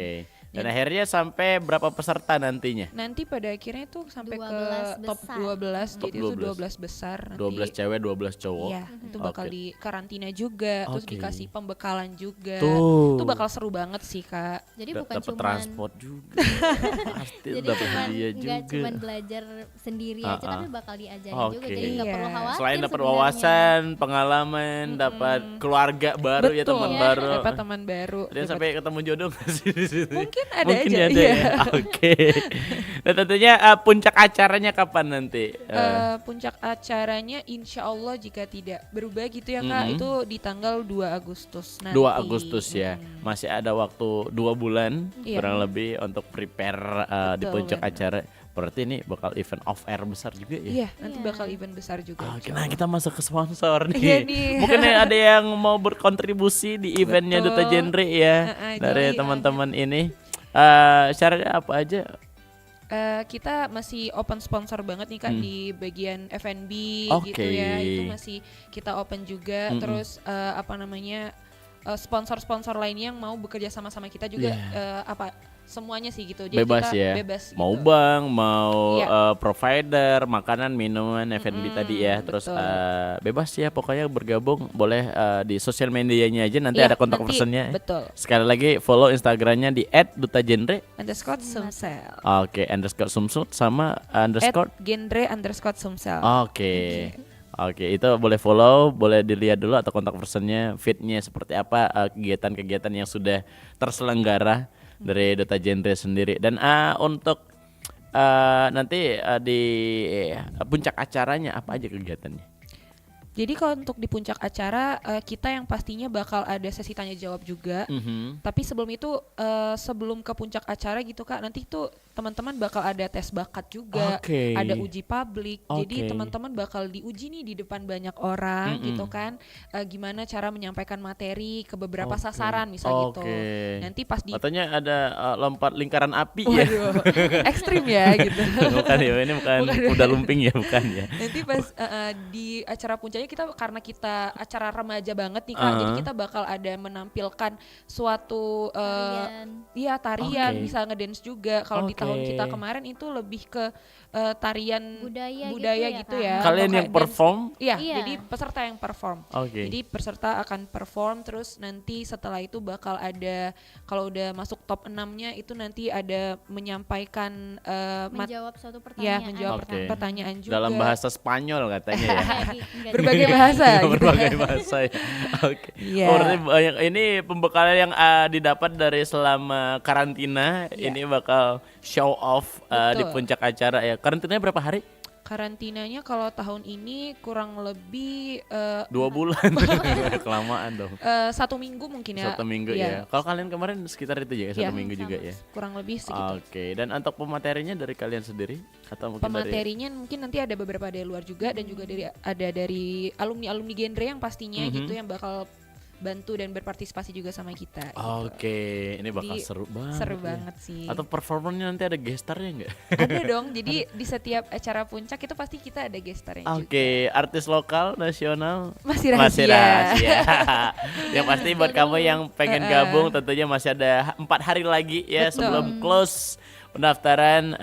Dan akhirnya sampai berapa peserta nantinya? Nanti pada akhirnya tuh sampai ke top 12, jadi itu 12 besar. 12 cewek, 12 cowok. Iya, itu bakal di karantina juga, terus dikasih pembekalan juga. Tuh. Itu bakal seru banget sih Kak. Jadi bukan dapat cuma transport juga. Pasti jadi dapat hadiah juga. Nggak cuma belajar sendiri aja, tapi bakal diajarin juga. Jadi nggak perlu khawatir. Selain dapat wawasan, pengalaman, dapat keluarga baru ya, teman baru. Dapat teman baru. Dan sampai ketemu jodoh nggak sih di situ? Mungkin ada ya. Dan tentunya puncak acaranya kapan nanti? Puncak acaranya insya Allah jika tidak berubah gitu ya Kak, itu di tanggal 2 Agustus nanti. 2 Agustus ya. Masih ada waktu 2 bulan kurang lebih untuk prepare di puncak acara. Berarti ini bakal event off air besar juga ya? Iya, nanti bakal event besar juga. Nah kita masuk ke sponsor nih. Iya nih. Mungkin ada yang mau berkontribusi di eventnya Duta Genre ya, dari teman-teman ini. Syaratnya apa aja? Kita masih open sponsor banget nih Kak di bagian F&B gitu ya. Itu masih kita open juga. Terus sponsor-sponsor lainnya yang mau bekerja sama-sama kita juga semuanya sih gitu. Jadi bebas kita ya. Bebas gitu. Mau bank, mau provider, makanan, minuman, F&B tadi ya. Terus bebas ya pokoknya bergabung. Boleh di sosial medianya aja nanti ada kontak personnya. Betul. Sekali lagi follow Instagramnya di @dutagenre _sumsel. _sumsel sama @genre_sumsel. Oke, itu boleh follow, boleh dilihat dulu atau kontak personnya, feednya seperti apa, kegiatan-kegiatan yang sudah terselenggara dari Duta Genre sendiri. Dan untuk nanti di puncak acaranya apa aja kegiatannya? Jadi kalau untuk di puncak acara kita yang pastinya bakal ada sesi tanya jawab juga. Tapi sebelum itu sebelum ke puncak acara gitu Kak, nanti itu teman-teman bakal ada tes bakat juga, ada uji publik. Jadi teman-teman bakal diuji nih di depan banyak orang gitu kan, gimana cara menyampaikan materi ke beberapa sasaran misal gitu. Nanti pas katanya ada lompat lingkaran api ya. Ekstrim ya gitu. Bukan ya, ini bukan kuda lumping ya, bukan ya. Nanti pas di acara puncaknya karena kita acara remaja banget nih Kak, jadi kita bakal ada menampilkan suatu tarian, bisa ngedance juga. Kalau di tahun kita kemarin itu lebih ke tarian budaya gitu kan? ya. Kalian Atau yang kayak perform? Iya, Iya. jadi peserta yang perform. Oke. Jadi peserta akan perform, terus nanti setelah itu bakal ada, kalau udah masuk top 6-nya itu nanti ada menyampaikan Menjawab suatu ya, pertanyaan. menjawab Oke. pertanyaan juga. Dalam bahasa Spanyol katanya ya. Berbagai bahasa gitu. Berbagai bahasa ya. Oke. Iya. Oh, berarti banyak ini pembekalan yang didapat dari selama karantina. Iya. Ini bakal show off di Betul. puncak acara ya. Karantinanya berapa hari? Karantinanya kalau tahun ini kurang lebih 2 bulan. Kelamaan dong. 1 minggu mungkin ya. 1 minggu Iya. ya. Kalau kalian kemarin sekitar itu ya, 1 Iya. minggu juga ya. Kurang lebih segitu. Oke, dan untuk pematerinya dari kalian sendiri atau mungkin dari Pematerinya mungkin nanti ada beberapa dari luar juga dan juga dari alumni genre yang pastinya Mhm. gitu yang bakal bantu dan berpartisipasi juga sama kita. Oke, ini bakal Jadi, seru banget. seru ya. banget sih. Atau performanya nanti ada gestarnya nggak? Ada dong. Jadi di setiap acara puncak itu pasti kita ada gestarnya juga. Oke, artis lokal, nasional Masih Masih rahasia. rahasia. Yang pasti buat kamu yang pengen gabung tentunya masih ada 4 hari lagi ya Betul. sebelum close pendaftaran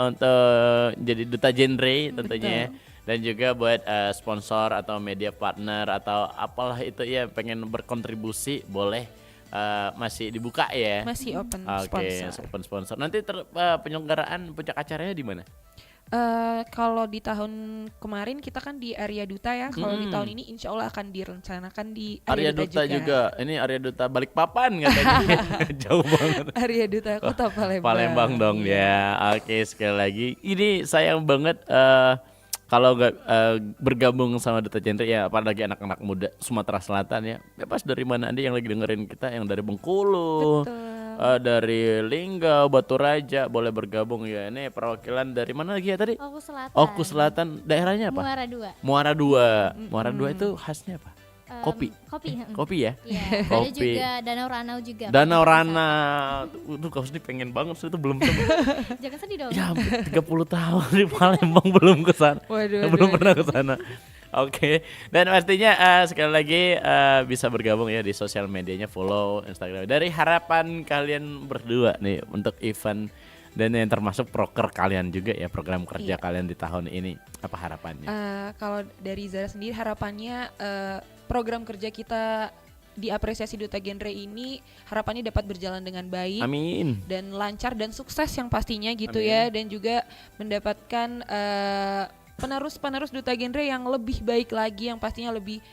untuk jadi duta genre tentunya ya. Dan juga buat sponsor atau media partner atau apalah itu ya pengen berkontribusi boleh masih dibuka ya. Masih open Oke, sponsor. open sponsor. Nanti penyelenggaraan puncak acaranya di mana? Kalau di tahun kemarin kita kan di area duta ya. Kalau di tahun ini insya Allah akan direncanakan di Area Duta juga. Ini Area Duta Balikpapan katanya. Jauh banget. Area Duta Kota Palembang. Palembang dong ya. Oke, sekali lagi. Ini sayang banget kalau nggak bergabung sama Duta Genre ya, apalagi anak-anak muda Sumatera Selatan ya. Bebas dari mana Anda yang lagi dengerin kita, yang dari Bengkulu, dari Linggau, Batu Raja boleh bergabung ya. Ini perwakilan dari mana lagi ya tadi? Oku Selatan. Oku Selatan. Daerahnya apa? Muara 2. Muara 2. Muara 2 itu khasnya apa? Kopi. Kopi. Kopi ya? Iya. Ada Kopi. juga Danau Ranau juga. Danau Rana. Tuh kau sendiri pengen banget sih itu belum Jangan sedih dong. Ya 30 tahun di Palembang belum ke sana. Belum pernah ke sana. Oke. Dan pastinya sekali lagi bisa bergabung ya di sosial medianya, follow Instagram. Dari harapan kalian berdua nih untuk event dan yang termasuk proker kalian juga ya, program kerja kalian di tahun ini. Apa harapannya? Kalau dari Zara sendiri harapannya program kerja kita diapresiasi Duta Genre ini harapannya dapat berjalan dengan baik. Amin. Dan lancar dan sukses yang pastinya gitu Amin. ya, dan juga mendapatkan penerus Duta Genre yang lebih baik lagi, yang pastinya lebih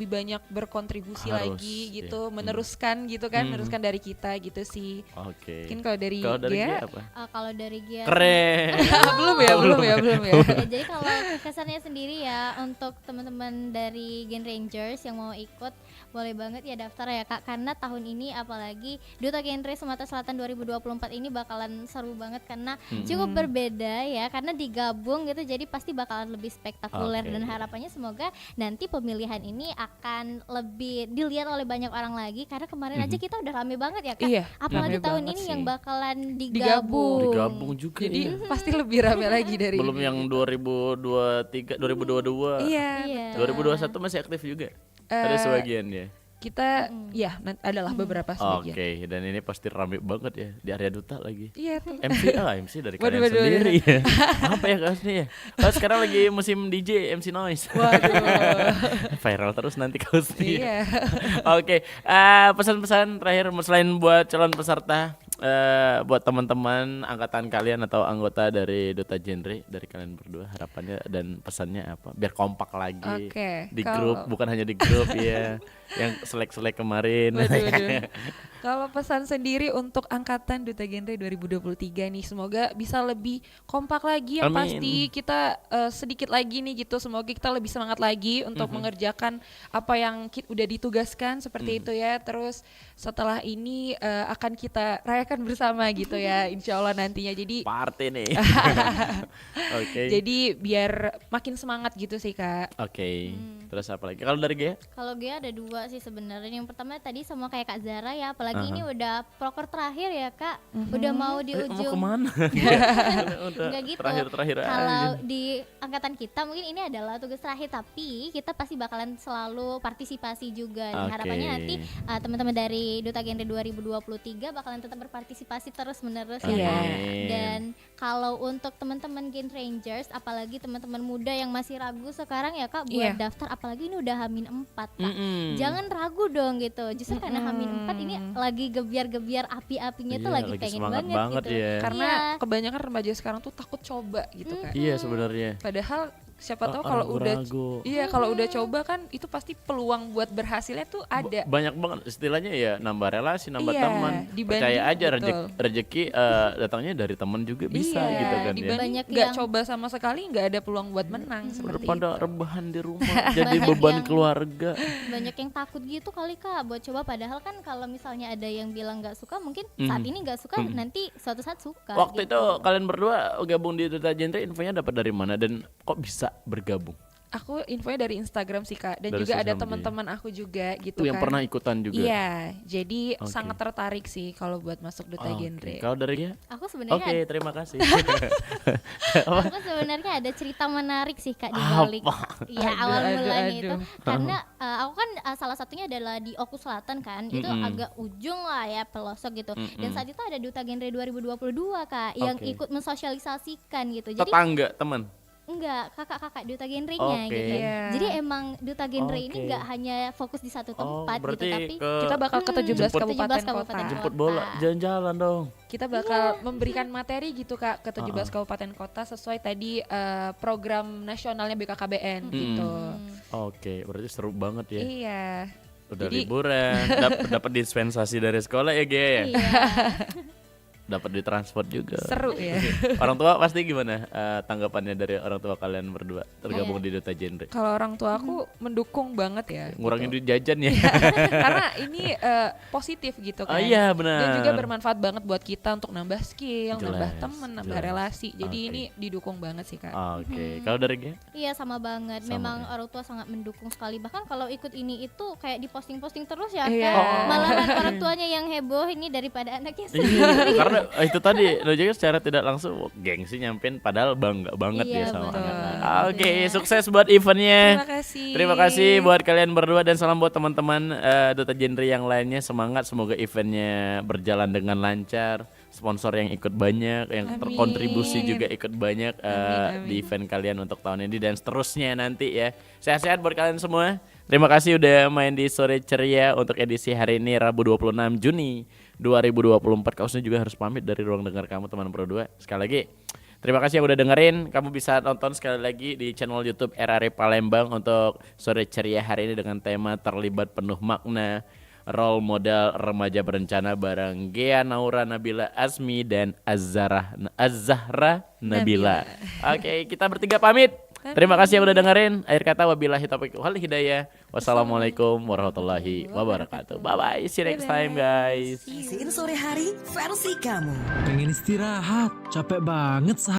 banyak berkontribusi Harus, lagi ya. gitu, meneruskan gitu kan, meneruskan dari kita gitu sih. Oke. Mungkin kalau dari Gia Gia apa? Kalau dari Gia Keren. belum ya. Ya, jadi kalau kesannya sendiri ya untuk teman-teman dari Gen Rangers yang mau ikut boleh banget ya daftar ya Kak, karena tahun ini apalagi Duta Genre Sumatera Selatan 2024 ini bakalan seru banget karena cukup berbeda ya, karena digabung gitu jadi pasti bakalan lebih spektakuler. Oke. Dan harapannya semoga nanti pemilihan ini akan lebih dilihat oleh banyak orang lagi, karena kemarin aja kita udah rame banget ya Kak. Iya, Apalagi rame tahun banget ini sih. yang bakalan Digabung. Digabung juga Jadi ya. pasti lebih rame lagi dari Belum ini. yang 2023, 2022. Iya, Iya. betul. 2021 masih aktif juga. Ada sebagian ya. Kita ya adalah beberapa Oke, sebagian. dan ini pasti rame banget ya di area duta lagi. Iya tuh. MC dari Waduh, kalian waduh, sendiri ya. Apa ya kaosnya ya? Oh, sekarang lagi musim DJ MC Noise. Waduh. Viral terus nanti kaosnya. Iya. Oke, pesan-pesan terakhir selain buat calon peserta, buat teman-teman angkatan kalian atau anggota dari Duta Genre, dari kalian berdua harapannya dan pesannya apa? Biar kompak lagi Oke, di kalau- grup, bukan hanya di grup ya. Yang selek-selek kemarin. Waduh. Kalau pesan sendiri untuk angkatan Duta Genre 2023 nih, semoga bisa lebih kompak lagi yang Amin. pasti kita sedikit lagi nih gitu, semoga kita lebih semangat lagi untuk mengerjakan apa yang udah ditugaskan seperti itu ya. Terus setelah ini akan kita rayakan bersama gitu ya, insya Allah nantinya. Jadi Party nih. Oke. jadi biar makin semangat gitu sih Kak. Oke. Terus apa lagi? Kalau dari Gea? Kalau gue ada 2 sih sebenarnya. Yang pertama tadi sama kayak Kak Zara ya, apalagi ini udah proker terakhir ya Kak, udah mau di Mau ujung. kemana? Enggak gitu. Terakhir Kalau di angkatan kita mungkin ini adalah tugas terakhir, tapi kita pasti bakalan selalu partisipasi juga. Nih, harapannya nanti teman-teman dari Duta Genre 2023 bakalan tetap berpartisipasi terus-menerus ya Kak. Dan kalau untuk teman-teman Gen Rangers, apalagi teman-teman muda yang masih ragu sekarang ya Kak buat daftar, apalagi ini udah H-4 Kak. Jangan ragu dong gitu. Justru karena H-4 ini lagi gebiar-gebiar api-apinya tuh lagi pengen banget gitu. Ya. Karena kebanyakan remaja sekarang tuh takut coba gitu Kak. Iya sebenarnya. Padahal siapa tahu kalau udah kalau udah coba kan itu pasti peluang buat berhasilnya tuh ada. Banyak banget istilahnya ya, nambah relasi, nambah teman. Percaya aja rezeki datangnya dari teman juga bisa gitu kan ya. Banyak nggak coba sama sekali nggak ada peluang buat menang seperti itu. Rebahan di rumah jadi beban keluarga. Banyak yang takut gitu kali Kak buat coba, padahal kan kalau misalnya ada yang bilang nggak suka, mungkin saat ini nggak suka, nanti suatu saat suka. Waktu gitu. itu kalian berdua gabung di Duta Genre, infonya dapat dari mana dan kok bisa bergabung? Aku infonya dari Instagram sih Kak, dan dari juga ada teman-teman aku juga gitu kan. Yang pernah ikutan juga. Iya, jadi sangat tertarik sih kalau buat masuk Duta Genre. Kalau dari dia? Aku sebenarnya terima kasih. Aku sebenarnya ada cerita menarik sih Kak di balik. Ya awal mulanya itu karena aku kan salah satunya adalah di Oku Selatan kan, itu agak ujung lah ya, pelosok gitu. Dan saat itu ada Duta Genre 2022 Kak yang ikut mensosialisasikan gitu. Jadi tetangga, teman. Enggak, kakak-kakak Duta Genrenya gitu. Jadi emang Duta Genre ini enggak hanya fokus di satu tempat gitu, tapi kita bakal ke 17 kabupaten kota. Jemput bola, jalan-jalan dong. Kita bakal memberikan materi gitu Kak ke 17 kabupaten kota sesuai tadi program nasionalnya BKKBN gitu. Berarti seru banget ya. Iya. Udah liburan, dapat dispensasi dari sekolah ya Ge ya. Dapat ditransport juga. Seru ya. Orang tua pasti gimana tanggapannya dari orang tua kalian berdua tergabung di Duta Genre? Kalau orang tua aku mendukung banget ya. Ngurangin duit jajan ya. Karena ini positif gitu kan. Iya benar. Dan juga bermanfaat banget buat kita untuk nambah skill, nambah temen, nambah relasi. Jadi ini didukung banget sih Kak. Kalau dari Gia? Iya sama banget. Memang orang tua sangat mendukung sekali. Bahkan kalau ikut ini itu kayak diposting-posting terus ya Kak. Malahan orang tuanya yang heboh ini daripada anaknya sendiri. Karena itu tadi lo juga secara tidak langsung gengsi nyampein padahal bangga banget ya sama anak. Sukses buat eventnya. Terima kasih buat kalian berdua dan salam buat teman-teman Duta Genre yang lainnya. Semangat, semoga eventnya berjalan dengan lancar. Sponsor yang ikut banyak, yang terkontribusi juga ikut banyak di event kalian untuk tahun ini dan seterusnya nanti ya. Sehat-sehat buat kalian semua. Terima kasih udah main di Sore Ceria untuk edisi hari ini Rabu 26 Juni 2024. Kausnya juga harus pamit dari ruang dengar kamu teman Pro 2. Sekali lagi terima kasih yang udah dengerin. Kamu bisa nonton sekali lagi di channel YouTube RRI Palembang untuk Sore Ceria hari ini dengan tema terlibat penuh makna, role model remaja berencana bareng Gea Naura Nabila Azmi dan Az-Zahra Nabila. Kita bertiga pamit. Terima kasih yang udah dengerin. Akhir kata wabillahi taufiq wal hidayah. Wassalamualaikum warahmatullahi wabarakatuh. Bye bye. See you next time guys. Kasihin sore hari versi kamu. Pengen istirahat, capek banget